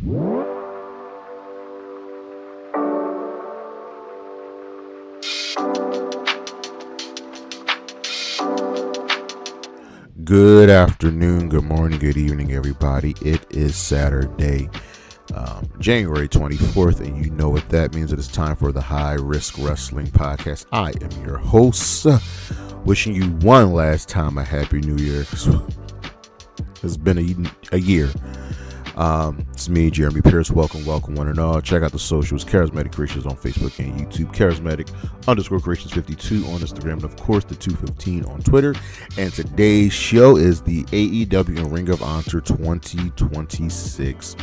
Good afternoon, good morning, good evening, everybody. It is Saturday, January 24th, and you know what that means. It is time for the High Risk Wrestling Podcast. I am your host, wishing you one last time a Happy New Year. It's been a year. It's me, Jeremy Pierce. Welcome one and all. Check out the socials, Charismatic Creations on Facebook and YouTube, Charismatic_Creations52 on Instagram, and of course the 215 on Twitter. And today's show is the AEW and Ring of Honor 2026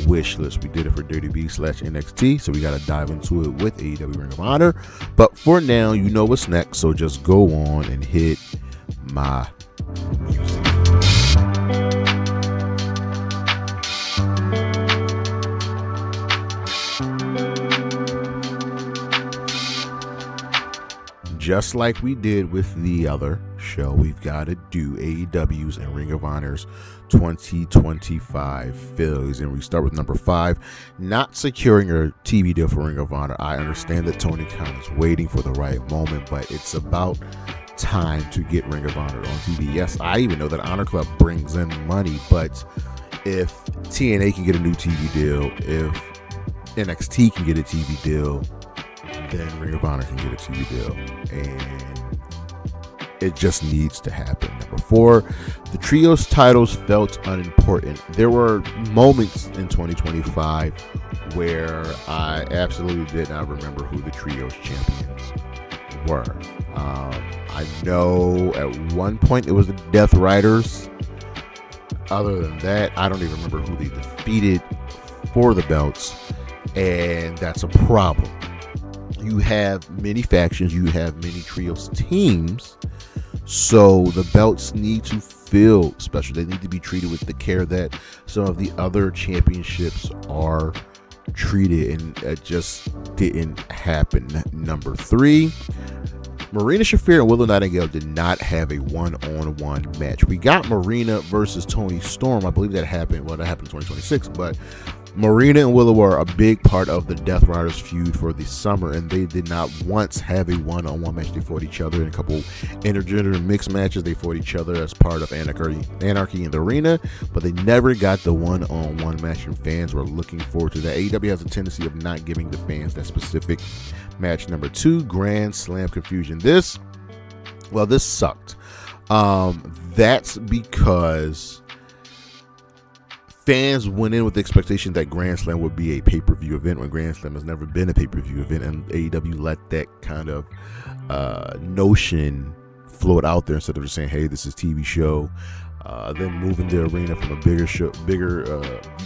Wishlist. We did it for WWE/NXT, so we got to dive into it with AEW Ring of Honor. But for now, you know what's next, so just go on and hit my music. Just like we did with the other show, we've got to do AEW's and Ring of Honor's 2025 fills. And we start with number 5, not securing a TV deal for Ring of Honor. I understand that Tony Khan is waiting for the right moment, but it's about time to get Ring of Honor on TV. Yes, I even know that Honor Club brings in money, but if TNA can get a new TV deal, if NXT can get a TV deal, then Ring of Honor can get a TV deal, and it just needs to happen. Number 4, the trios titles felt unimportant. There were moments in 2025 where I absolutely did not remember who the trios champions were. I know at one point it was the Death Riders. Other than that, I don't even remember who they defeated for the belts, and that's a problem. You have many factions, you have many trios teams, so the belts need to feel special. They need to be treated with the care that some of the other championships are treated, and it just didn't happen. Number 3, Marina Shafir and Willow Nightingale did not have a one-on-one match. We got Marina versus Toni Storm. I believe that happened. Well, that happened in 2026, but Marina and Willow were a big part of the Death Riders feud for the summer, and they did not once have a one-on-one match. They fought each other in a couple intergender mixed matches. They fought each other as part of Anarchy in the Arena, but they never got the one-on-one match, and fans were looking forward to that. AEW has a tendency of not giving the fans that specific match. Number 2, Grand Slam confusion. This sucked. That's because fans went in with the expectation that Grand Slam would be a pay-per-view event when Grand Slam has never been a pay-per-view event, and AEW let that kind of notion float out there instead of just saying, hey, this is TV show. Then moving the arena from a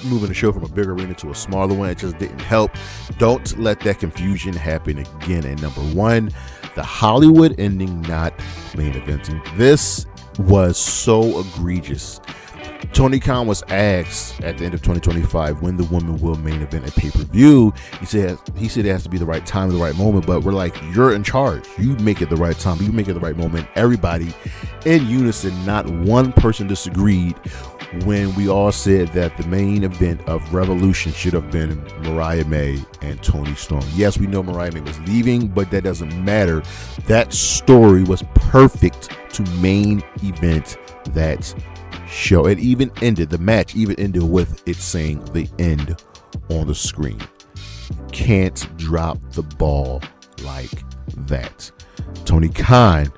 moving the show from a bigger arena to a smaller one, it just didn't help. Don't let that confusion happen again. And number 1, the Hollywood ending not main eventing. This was so egregious. Tony Khan was asked at the end of 2025 when the women will main event a pay-per-view. He said it has to be the right time, the right moment, but we're like, you're in charge. You make it the right time. You make it the right moment. Everybody in unison, not one person disagreed when we all said that the main event of Revolution should have been Mariah May and Toni Storm. Yes, we know Mariah May was leaving, but that doesn't matter. That story was perfect to main event that show. The match even ended with it saying the end on the screen. Can't drop the ball like that. Tony Khan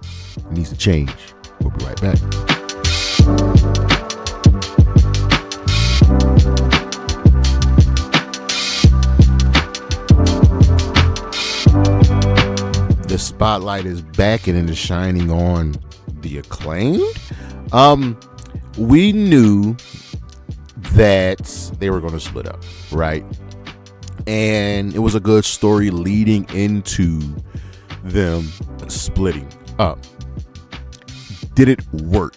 needs to change. We'll be right back. The spotlight is back and it is shining on the Acclaimed. We knew that they were going to split up, right? And it was a good story leading into them splitting up. Did it work?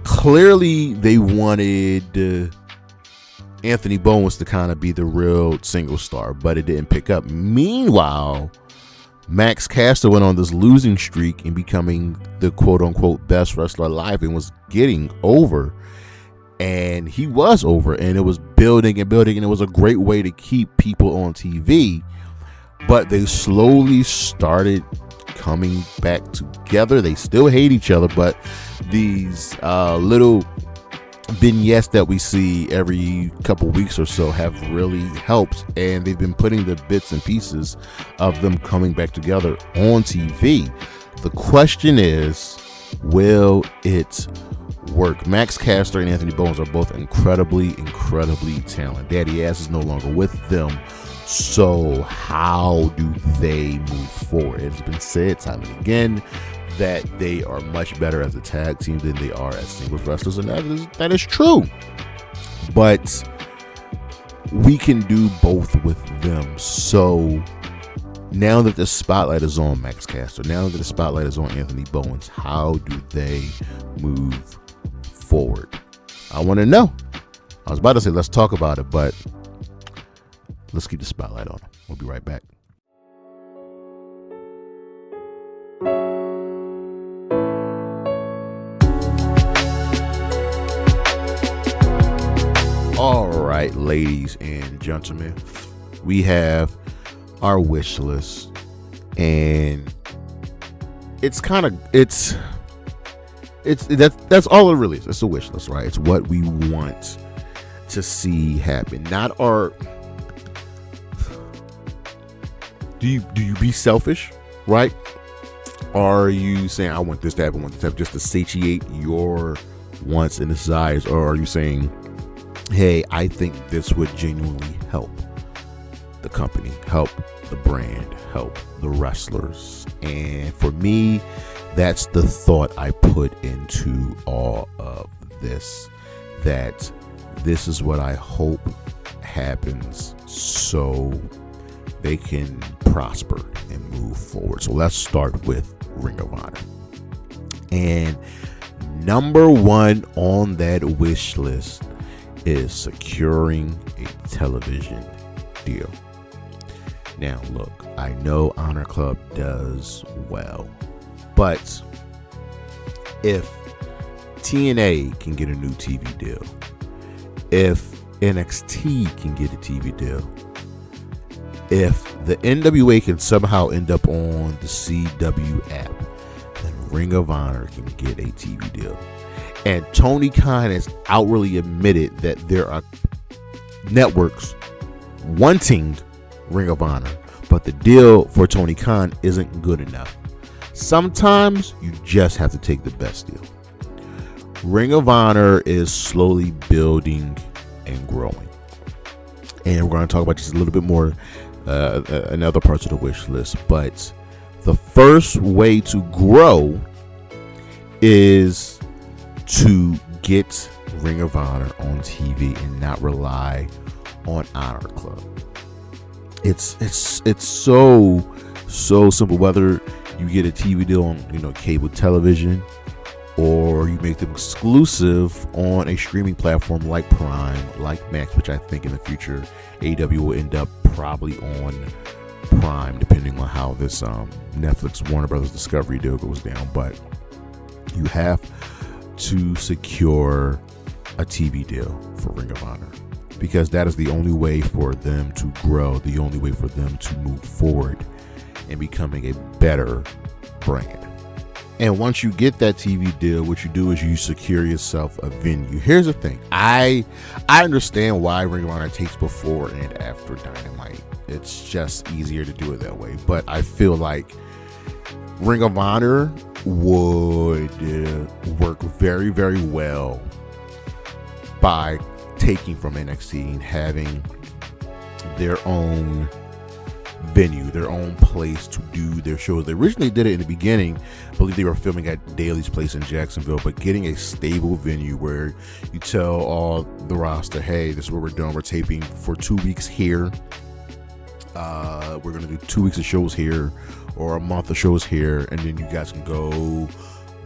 Clearly, they wanted Anthony Bowens to kind of be the real single star, but it didn't pick up. Meanwhile, Max Caster went on this losing streak and becoming the quote-unquote best wrestler alive and was getting over. and he was over, and it was building and building, and it was a great way to keep people on TV. But they slowly started coming back together. They still hate each other, but these little vignettes that we see every couple weeks or so have really helped, and they've been putting the bits and pieces of them coming back together on TV. The question is, will it work? Max Caster and Anthony Bowens are both incredibly talented. Daddy Ass is no longer with them, so how do they move forward? It's been said time and again that they are much better as a tag team than they are as singles wrestlers, and that is true. But we can do both with them. So now that the spotlight is on Max Caster, now that the spotlight is on Anthony Bowens, how do they move forward? I want to know. I was about to say let's talk about it, but let's keep the spotlight on them. We'll be right back. All right, ladies and gentlemen, we have our wish list, and that's all it really is. It's a wish list, right? It's what we want to see happen. Not our. Do you be selfish, right? Are you saying I want this to happen, I want this to happen, just to satiate your wants and desires, or are you saying, hey, I think this would genuinely help the company, help the brand, help the wrestlers? And for me, that's the thought I put into all of this, that this is what I hope happens so they can prosper and move forward. So let's start with Ring of Honor. And number one on that wish list is securing a television deal. Now, look, I know Honor Club does well, but if TNA can get a new TV deal, if NXT can get a TV deal, if the NWA can somehow end up on the CW app, then Ring of Honor can get a TV deal. And Tony Khan has outwardly admitted that there are networks wanting Ring of Honor, but the deal for Tony Khan isn't good enough. Sometimes you just have to take the best deal. Ring of Honor is slowly building and growing. And we're going to talk about this a little bit more in other parts of the wish list. But the first way to grow is to get Ring of Honor on TV and not rely on Honor Club. It's so simple. Whether you get a TV deal on cable television, or you make them exclusive on a streaming platform like Prime, like Max, which I think in the future AEW will end up probably on Prime, depending on how this Netflix Warner Brothers Discovery deal goes down. But you have to secure a TV deal for Ring of Honor, because that is the only way for them to grow, the only way for them to move forward and becoming a better brand. And once you get that TV deal, what you do is you secure yourself a venue. Here's the thing. I understand why Ring of Honor takes before and after Dynamite. It's just easier to do it that way. But I feel like Ring of Honor would work very, very well by taking from NXT and having their own venue, their own place to do their shows. They originally did it in the beginning. I believe they were filming at Daly's Place in Jacksonville, but getting a stable venue where you tell all the roster, hey, this is what we're doing. We're taping for 2 weeks here. We're going to do 2 weeks of shows here, or a month of shows here, and then you guys can go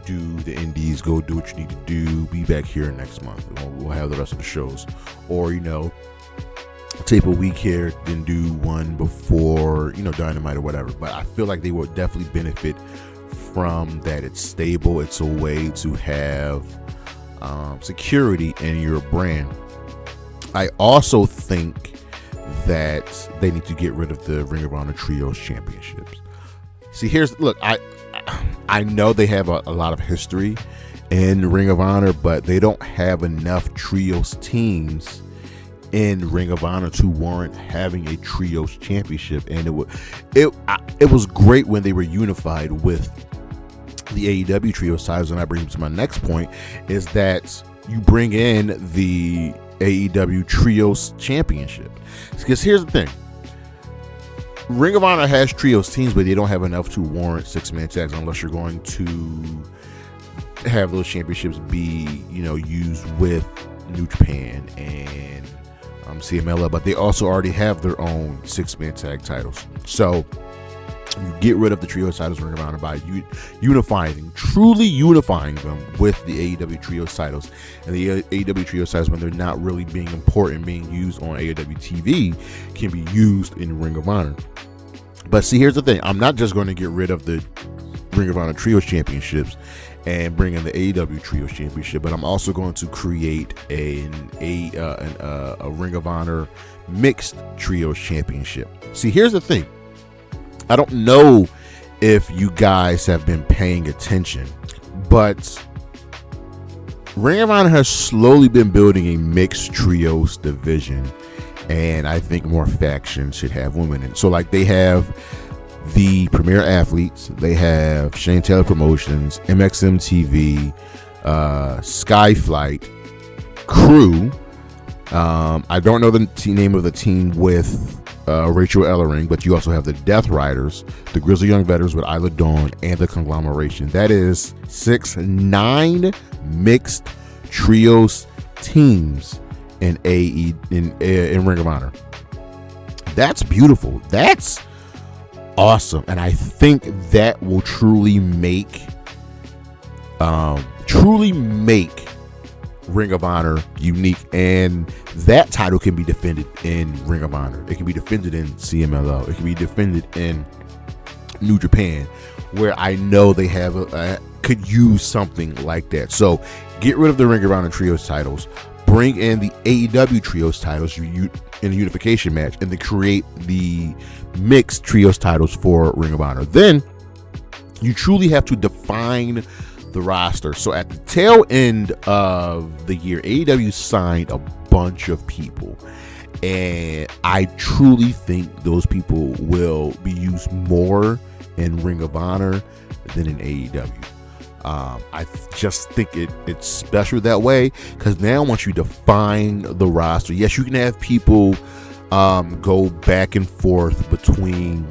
do the indies, go do what you need to do, be back here next month, and we'll have the rest of the shows. Or, tape a week here, then do one before, Dynamite or whatever. But I feel like they will definitely benefit from that. It's stable. It's a way to have security in your brand. I also think that they need to get rid of the Ring of Honor Trios Championships. See, I know they have a lot of history in Ring of Honor, but they don't have enough Trios teams in Ring of Honor to warrant having a Trios Championship. And it was great when they were unified with the AEW Trios titles. And I bring to my next point is that you bring in the AEW Trios Championship. Because here's the thing. Ring of Honor has Trios teams, but they don't have enough to warrant 6-man tags unless you're going to have those championships be, used with New Japan and CMLL, but they also already have their own 6-man tag titles. So you get rid of the Trios titles Ring of Honor by truly unifying them with the AEW Trios titles. And the AEW Trios titles, when they're not really being important, being used on AEW TV, can be used in Ring of Honor. But see, here's the thing. I'm not just going to get rid of the Ring of Honor Trios Championships and bring in the AEW Trios Championship, but I'm also going to create a Ring of Honor Mixed Trios Championship. See, here's the thing. I don't know if you guys have been paying attention, but Ring of Honor has slowly been building a mixed trios division, and I think more factions should have women in it. So like they have the Premier Athletes, they have Shane Taylor Promotions, MXM TV, Skyflight, Crew. I don't know the name of the team with Rachel Ellering, but you also have the Death Riders, the Grizzly Young Veterans with Isla Dawn, and the Conglomeration. That is 9 mixed trios teams in Ring of Honor. That's beautiful. That's awesome, and I think that will truly make Ring of Honor unique, and that title can be defended in Ring of Honor. It can be defended in CMLL. It can be defended in New Japan, where I know they have could use something like that. So get rid of the Ring of Honor Trios titles, bring in the AEW Trios titles in a unification match, and then create the mixed Trios titles for Ring of Honor. Then you truly have to define the roster. So at the tail end of the year, AEW signed a bunch of people, and I truly think those people will be used more in Ring of Honor than in AEW. I just think it's special that way, because now once you define the roster, yes, you can have people go back and forth between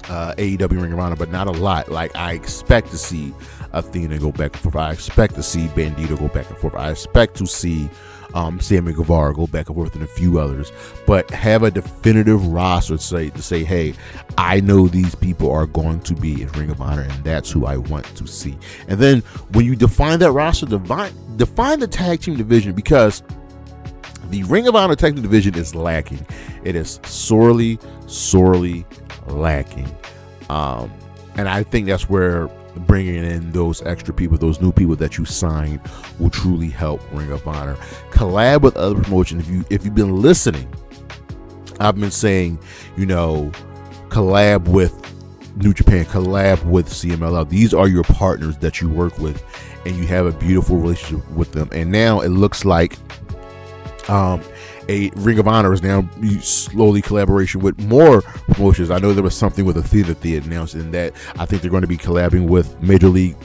AEW and Ring of Honor, but not a lot. Like, I expect to see Athena go back and forth. I expect to see Bandito go back and forth. I expect to see Sammy Guevara go back and forth, and a few others. But have a definitive roster to say, hey, I know these people are going to be in Ring of Honor, and that's who I want to see. And then when you define that roster, define the tag team division, because the Ring of Honor tag team division is lacking. It is sorely lacking. And I think that's where bringing in those extra people, those new people that you signed, will truly help Ring of Honor. Collab with other promotions. If you've been listening, I've been saying, collab with New Japan, collab with CMLL. These are your partners that you work with, and you have a beautiful relationship with them. And now it looks like a Ring of Honor is now slowly collaboration with more promotions. I know there was something with Athena that they announced, and that I think they're going to be collabing with Major League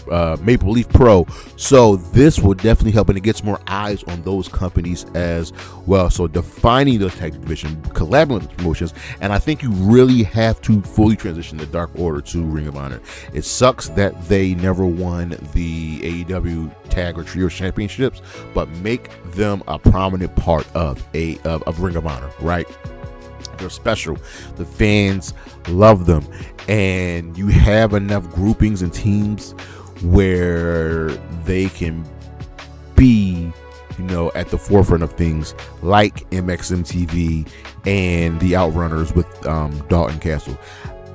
Maple Leaf Pro. So this will definitely help, and it gets more eyes on those companies as well. So defining those tag division, collaborating with promotions, and I think you really have to fully transition the Dark Order to Ring of Honor. It sucks that they never won the AEW Tag or Trio Championships, but make them a prominent part of Ring of Honor, right? They're special. The fans love them, and you have enough groupings and teams where they can be, at the forefront of things, like MXM TV and the Outrunners with Dalton Castle.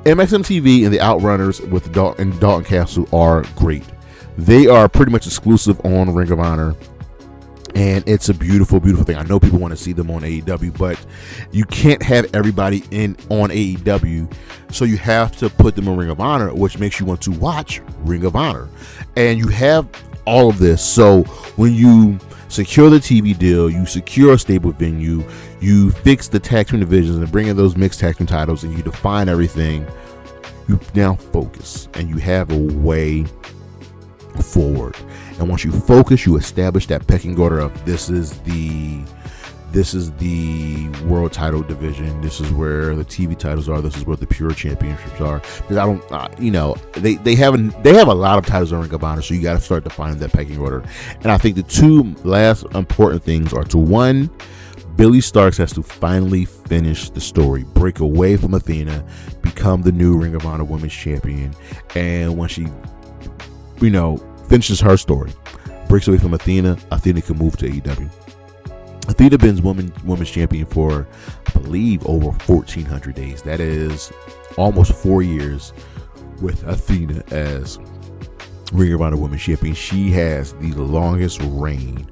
MXM TV and the Outrunners with Dalton Castle are great. They are pretty much exclusive on Ring of Honor. And it's a beautiful, beautiful thing. I know people want to see them on AEW, but you can't have everybody on AEW. So you have to put them in Ring of Honor, which makes you want to watch Ring of Honor. And you have all of this. So when you secure the TV deal, you secure a stable venue, you fix the tag team divisions and bring in those mixed tag team titles, and you define everything, you now focus and you have a way forward. And once you focus, you establish that pecking order of this is the world title division, this is where the TV titles are, this is where the pure championships are. Because I don't, they have a lot of titles on Ring of Honor, so you got to start defining that pecking order. And I think the two last important things are to, one, Billie Starkz has to finally finish the story, break away from Athena, become the new Ring of Honor Women's Champion. And when she, finishes her story, breaks away from Athena can move to AEW. Athena been women's champion for, I believe, over 1,400 days. That is almost 4 years with Athena as Ring of Honor Women's Champion. She has the longest reign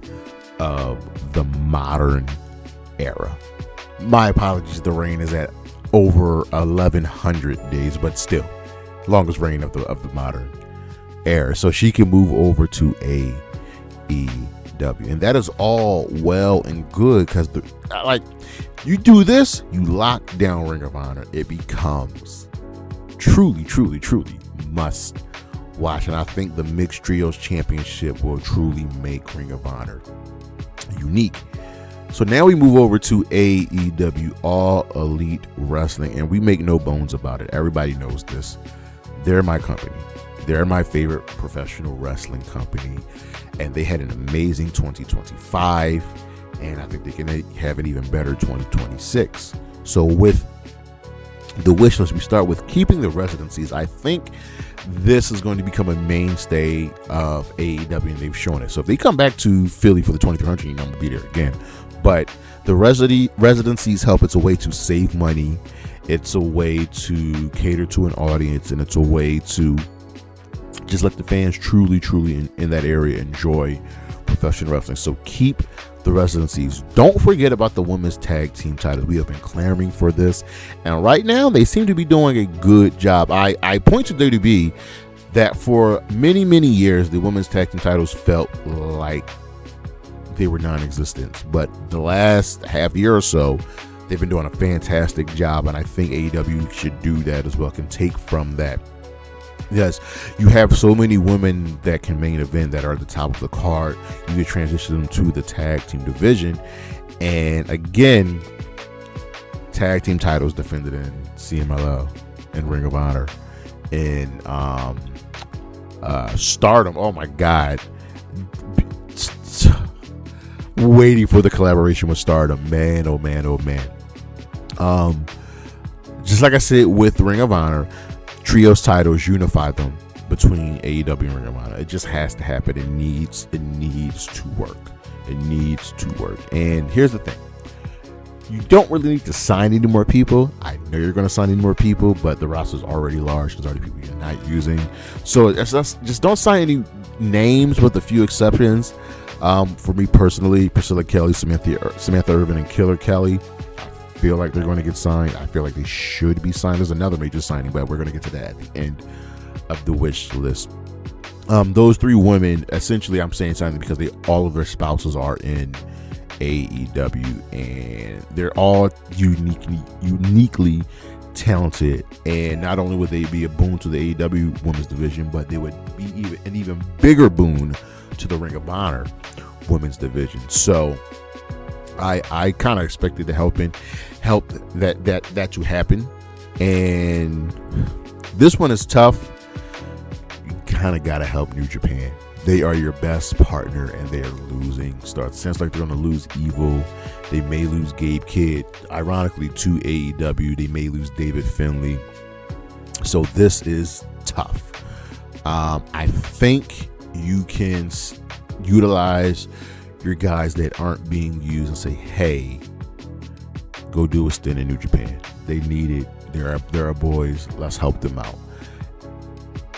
of the modern era. My apologies, the reign is at over 1,100 days, but still, longest reign of the modern era. So she can move over to AEW, and that is all well and good, because you do this, you lock down Ring of Honor. It becomes truly must watch, and I think the Mixed Trios Championship will truly make Ring of Honor unique. So now we move over to AEW, All Elite Wrestling, and we make no bones about it. Everybody knows this. They're my company. They're my favorite professional wrestling company, and they had an amazing 2025, and I think they can have an even better 2026. So with the wish list, we start with keeping the residencies. I think this is going to become a mainstay of AEW, and they've shown it. So if they come back to Philly for the 2300, I'm going to be there again. But the residencies help. It's a way to save money. It's a way to cater to an audience, and it's a way to just let the fans truly in that area enjoy professional wrestling. So keep the residencies. Don't forget about the women's tag team titles. We have been clamoring for this, and right now they seem to be doing a good job. I point to WWE that for many years the women's tag team titles felt like they were non-existent, but the last half year or so they've been doing a fantastic job, and I think AEW should do that as well, can take from that. Yes, you have so many women that can main event that are at the top of the card. You can transition them to the tag team division. And again, tag team titles defended in CMLL and Ring of Honor and Stardom. Oh my God. Waiting for the collaboration with Stardom. Man, oh man, oh man. Just like I said with Ring of Honor, Trios titles, unify them between AEW and Ring of Honor. It just has to happen. It needs to work. It needs to work. And here's the thing. You don't really need to sign any more people. I know you're going to sign any more people, but the roster's already large. There's already people you're not using. So just don't sign any names, with a few exceptions. For me personally, Priscilla Kelly, Samantha Irvin, and Killer Kelly, I feel like they're going to get signed. I feel like they should be signed. There's another major signing, but we're going to get to that at the end of the wish list. Those three women, essentially, I'm saying signing because all of their spouses are in AEW, and they're all uniquely talented. And not only would they be a boon to the AEW women's division, but they would be an even bigger boon to the Ring of Honor women's division. So I kind of expected to help that to happen, and this one is tough. You kind of got to help New Japan. They are your best partner, and they are losing stars. It sounds like they're going to lose Evil. They may lose Gabe Kidd, ironically, to AEW. They may lose David Finlay. So this is tough. I think you can utilize your guys that aren't being used and say, hey, go do a stint in New Japan. They need it. There are boys. Let's help them out.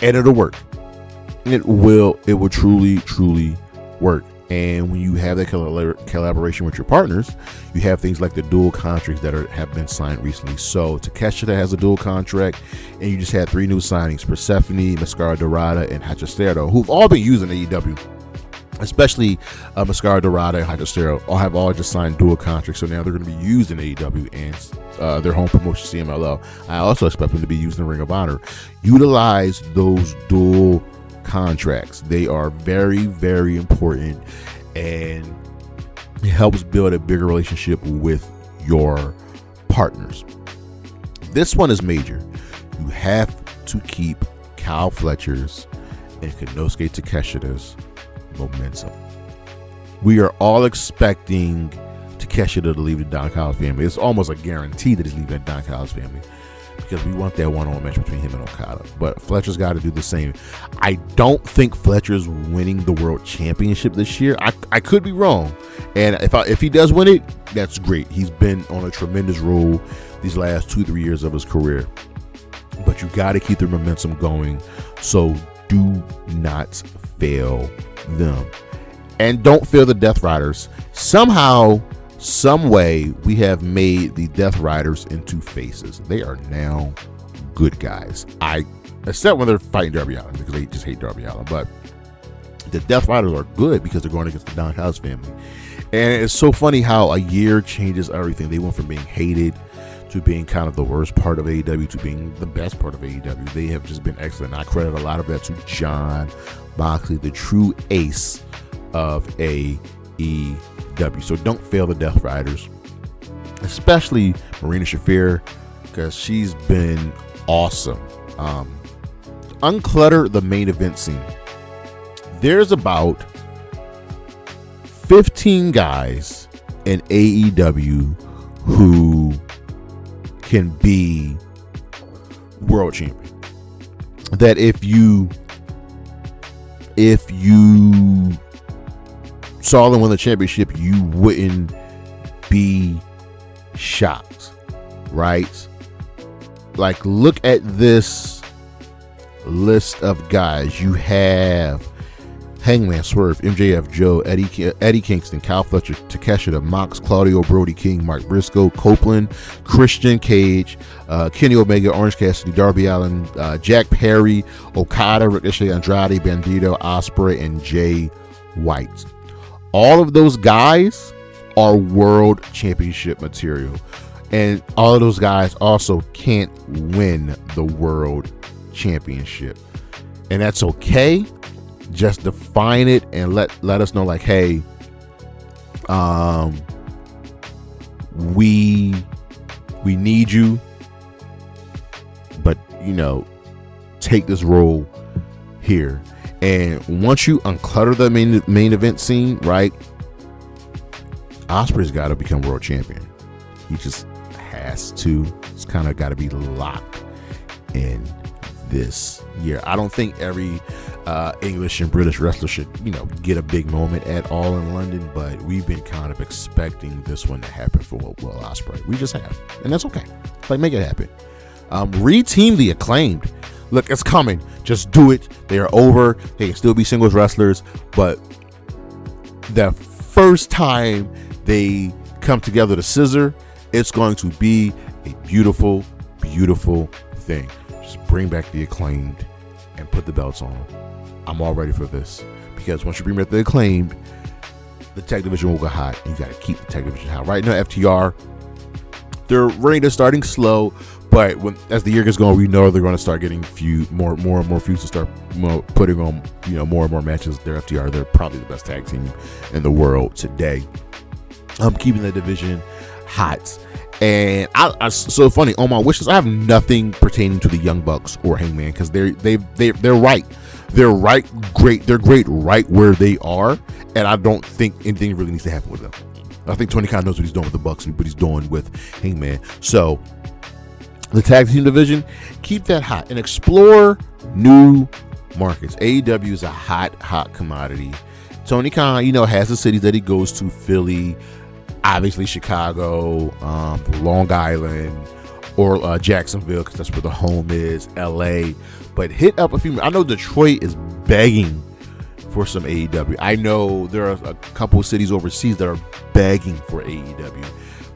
And it'll work. It will truly work. And when you have that collaboration with your partners, you have things like the dual contracts that have been signed recently. So Takeshita has a dual contract, and you just had 3 new signings: Persephone, Mascara Dorada, and Hachistero, who've all been using AEW. Especially Mascara Dorada and Hachistero have all just signed dual contracts, so now they're going to be used in AEW and their home promotion CMLL. I also expect them to be used in Ring of Honor. Utilize those dual contracts. They are very, very important, and it helps build a bigger relationship with your partners. This one is major. You have to keep Kyle Fletcher's and Konosuke Takeshita's momentum. We are all expecting Takeshita to leave the Don Callis family. It's almost a guarantee that he's leaving the Don Callis family, because we want that one-on-one match between him and Okada. But Fletcher's got to do the same. I don't think Fletcher's winning the World Championship this year. I could be wrong, and if he does win it, that's great. He's been on a tremendous roll these last 2-3 years of his career. But you got to keep the momentum going. So do not fail them, and don't fail the Death Riders. Somehow, some way, we have made the Death Riders into faces. They are now good guys. Except when they're fighting Darby Allin, because they just hate Darby Allin. But the Death Riders are good because they're going against the Don Callis family. And it's so funny how a year changes everything. They went from being hated to being kind of the worst part of AEW to being the best part of AEW. They have just been excellent. I credit a lot of that to Jon Moxley, the true ace of AEW. So don't fail the Death Riders, especially Marina Shafir, because she's been awesome. Unclutter the main event scene. There's about 15 guys in AEW who can be world champion. That if you saw them win the championship, you wouldn't be shocked, right? Like, look at this list of guys. You have Hangman, Swerve, MJF, Joe, Eddie Kingston, Kyle Fletcher, Takeshita, Mox, Claudio, Brody King, Mark Briscoe, Copeland, Christian Cage, Kenny Omega, Orange Cassidy, Darby Allin, Jack Perry, Okada, Ricochet, Andrade, Bandito, Ospreay, and Jay White. All of those guys are world championship material. And all of those guys also can't win the world championship. And that's okay. Just define it and let us know, like, hey, we need you, but take this role here. And once you unclutter the main event scene, right, Ospreay's got to become world champion. He just has to. It's kind of got to be locked in this year. I don't think every English and British wrestler should, get a big moment at all in London, but we've been kind of expecting this one to happen for Will Ospreay. We just have, and that's okay. Like, make it happen. Reteam the Acclaimed. Look, it's coming. Just do it. They are over. They can still be singles wrestlers, but the first time they come together to scissor, it's going to be a beautiful, beautiful thing. Just bring back the Acclaimed and put the belts on them. I'm all ready for this, because once you bring back the Acclaimed, the tag division will go hot. You got to keep the tag division hot. Right now, FTR, they're starting slow, but as the year gets going, we know they're going to start getting more and more feuds to start putting on more and more matches. They're FTR. They're probably the best tag team in the world today. I'm keeping the division hot. And I so funny, on my wishes, I have nothing pertaining to the Young Bucks or Hangman, because they're right. They're great. They're great right where they are, and I don't think anything really needs to happen with them. I think Tony Khan knows what he's doing with the Bucks, but he's doing with Hangman. So the tag team division, keep that hot and explore new markets. AEW is a hot commodity. Tony Khan, has the cities that he goes to: Philly, obviously Chicago, Long Island, or Jacksonville, because that's where the home is, LA. But hit up a few. I know Detroit is begging for some AEW. I know there are a couple of cities overseas that are begging for AEW.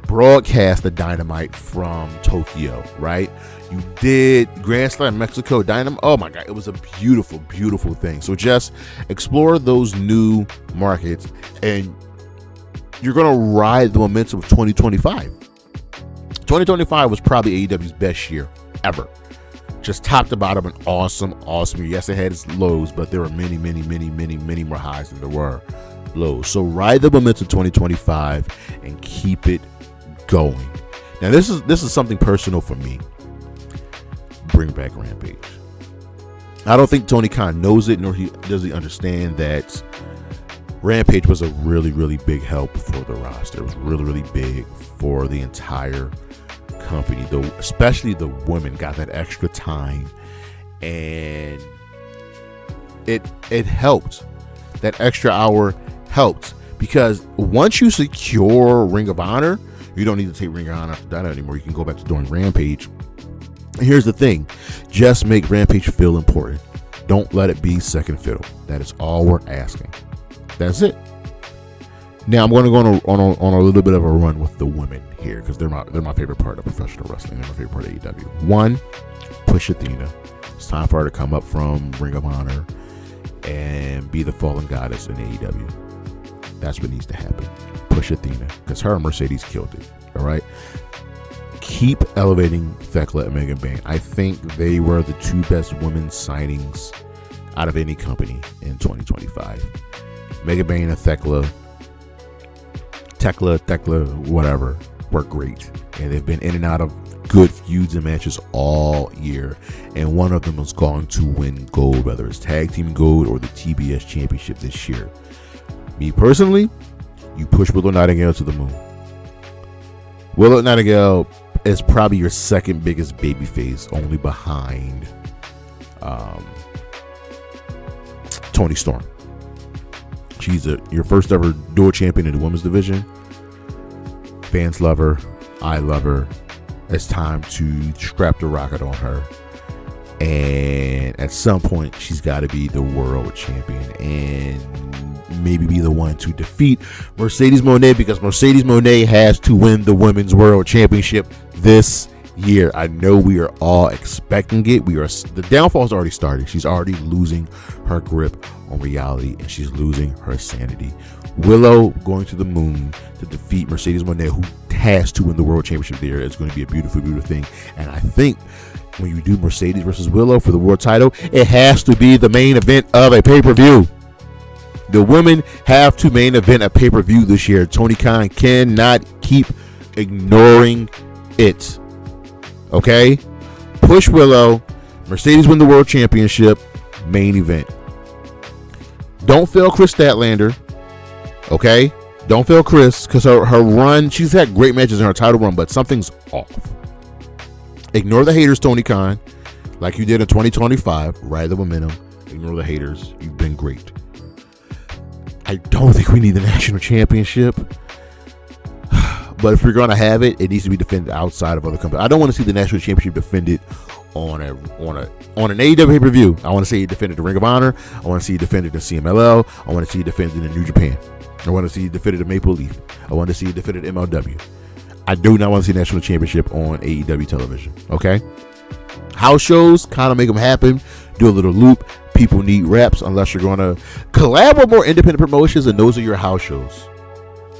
Broadcast the Dynamite from Tokyo, right? You did Grand Slam Mexico Dynamite. Oh my God, it was a beautiful, beautiful thing. So just explore those new markets, and you're going to ride the momentum of 2025. 2025 was probably AEW's best year ever. Just top to bottom, an awesome, awesome year. Yes, it had its lows, but there were many, many, many, many, many more highs than there were lows. So ride the momentum 2025 and keep it going. Now, this is something personal for me. Bring back Rampage. I don't think Tony Khan knows it, nor does he understand that Rampage was a really, really big help for the roster. It was really, really big for the entire company, though, especially the women got that extra time, and it helped. That extra hour helped, because once you secure Ring of Honor, you don't need to take Ring of Honor after that anymore. You can go back to doing Rampage. And here's the thing, just make Rampage feel important. Don't let it be second fiddle. That is all we're asking. That's it. Now I'm going to go on a little bit of a run with the women here, because they're my favorite part of professional wrestling. They're my favorite part of AEW. One, push Athena. It's time for her to come up from Ring of Honor and be the fallen goddess in AEW. That's what needs to happen. Push Athena, because her and Mercedes killed it. All right. Keep elevating Thekla and Megan Bayne. I think they were the two best women's signings out of any company in 2025. Megan Bayne and Thekla, whatever, were great. And they've been in and out of good feuds and matches all year. And one of them was going to win gold, whether it's tag team gold or the TBS championship this year. Me personally, you push Willow Nightingale to the moon. Willow Nightingale is probably your second biggest babyface, only behind Toni Storm. She's your first ever dual champion in the women's division. Fans love her. I love her. It's time to strap the rocket on her. And at some point, she's got to be the world champion and maybe be the one to defeat Mercedes Moné, because Mercedes Moné has to win the women's world championship this year. I know we are all expecting it. The downfall's already started. She's already losing her grip on reality, and she's losing her sanity. Willow going to the moon to defeat Mercedes Moné, who has to win the world championship there. It's going to be a beautiful, beautiful thing. And I think when you do Mercedes versus Willow for the world title, it has to be the main event of a pay-per-view. The women have to main event a pay-per-view this year. Tony Khan cannot keep ignoring it. Okay? Push Willow. Mercedes win the world championship. Main event. Don't fail Chris Statlander. Okay? Don't fail Chris, because her run, she's had great matches in her title run, but something's off. Ignore the haters, Tony Khan, like you did in 2025. Ride the momentum. Ignore the haters. You've been great. I don't think we need the national championship, but if you're going to have it, it needs to be defended outside of other companies. I don't want to see the national championship defended on an AEW pay-per-view. I want to see it defended in Ring of Honor. I want to see it defended in CMLL. I want to see it defended in New Japan. I want to see it defended in Maple Leaf. I want to see it defended in MLW. I do not want to see the national championship on AEW television. Okay? House shows, kind of make them happen. Do a little loop. People need reps, unless you're going to collab with more independent promotions, and those are your house shows.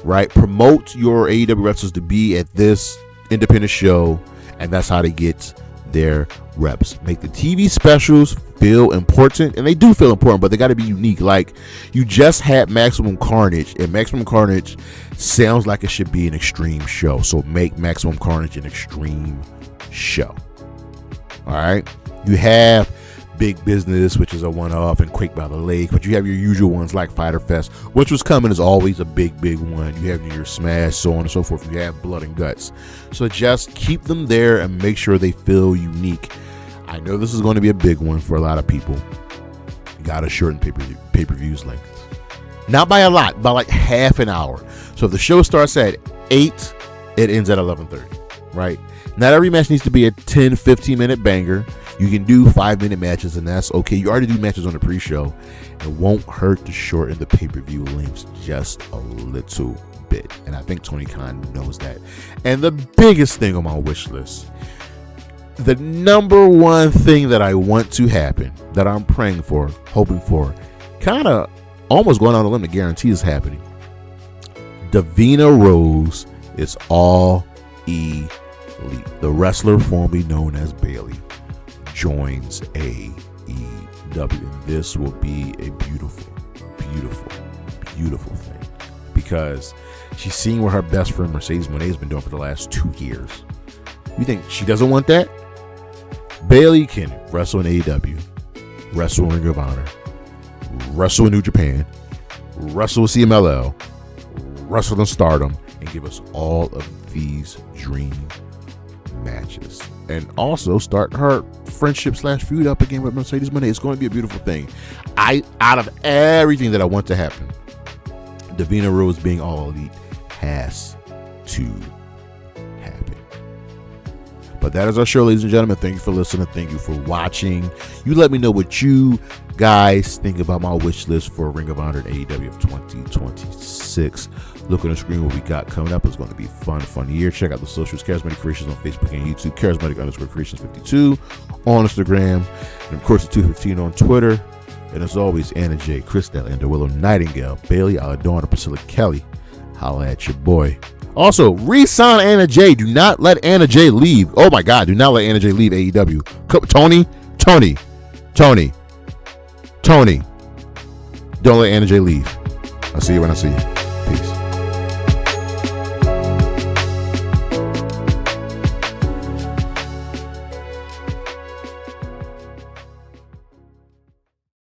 Right? Promote your AEW wrestlers to be at this independent show, and that's how they get their reps. Make the TV specials feel important, and they do feel important, but they got to be unique. Like, you just had Maximum Carnage, and Maximum Carnage sounds like it should be an extreme show, so make Maximum Carnage an extreme show. All right? You have Big Business, which is a one-off, and Quake by the Lake, but you have your usual ones like Fyter Fest, which was coming as always a big one. You have your Smash, so on and so forth. You have Blood and Guts. So just keep them there and make sure they feel unique. I know this is going to be a big one for a lot of people. You got to shorten pay-per-views length. Not by a lot, by like half an hour. So if the show starts at 8, it ends at 11:30. right? Not every match needs to be a 10, 15-minute banger. You can do 5-minute matches, and that's okay. You already do matches on the pre-show. It won't hurt to shorten the pay-per-view lengths just a little bit. And I think Tony Khan knows that. And the biggest thing on my wish list, the number one thing that I want to happen, that I'm praying for, hoping for, kind of almost going on a limb to guarantee is happening. Davina Rose is all elite. The wrestler formerly known as Bayley joins AEW. And this will be a beautiful, beautiful, beautiful thing, because she's seeing what her best friend Mercedes Moné has been doing for the last 2 years. You think she doesn't want that? Bayley can wrestle in AEW, wrestle in Ring of Honor, wrestle in New Japan, wrestle with CMLL, wrestle in Stardom, and give us all of these dream matches. And also start her friendship/feud up again with Mercedes Moné. It's going to be a beautiful thing. Out of everything that I want to happen, Davina Rose being all elite has to happen. But that is our show, ladies and gentlemen. Thank you for listening. Thank you for watching. You let me know what you guys think about my wish list for Ring of Honor and AEW of 2026. Look on the screen what we got coming up. It's going to be a fun year. Check out the socials, Charismatic Creations on Facebook and YouTube, Charismatic_Creations52 on Instagram, and of course the 215 on Twitter. And as always, Anna J, Chris Statlander, Willow Nightingale, Bailey Aladorna, Priscilla Kelly. Holla at your boy. Also, re-sign Anna J. Do not let Anna J leave. Oh my God, do not let Anna J leave AEW. Tony. Don't let Anna J leave. I'll see you when I see you.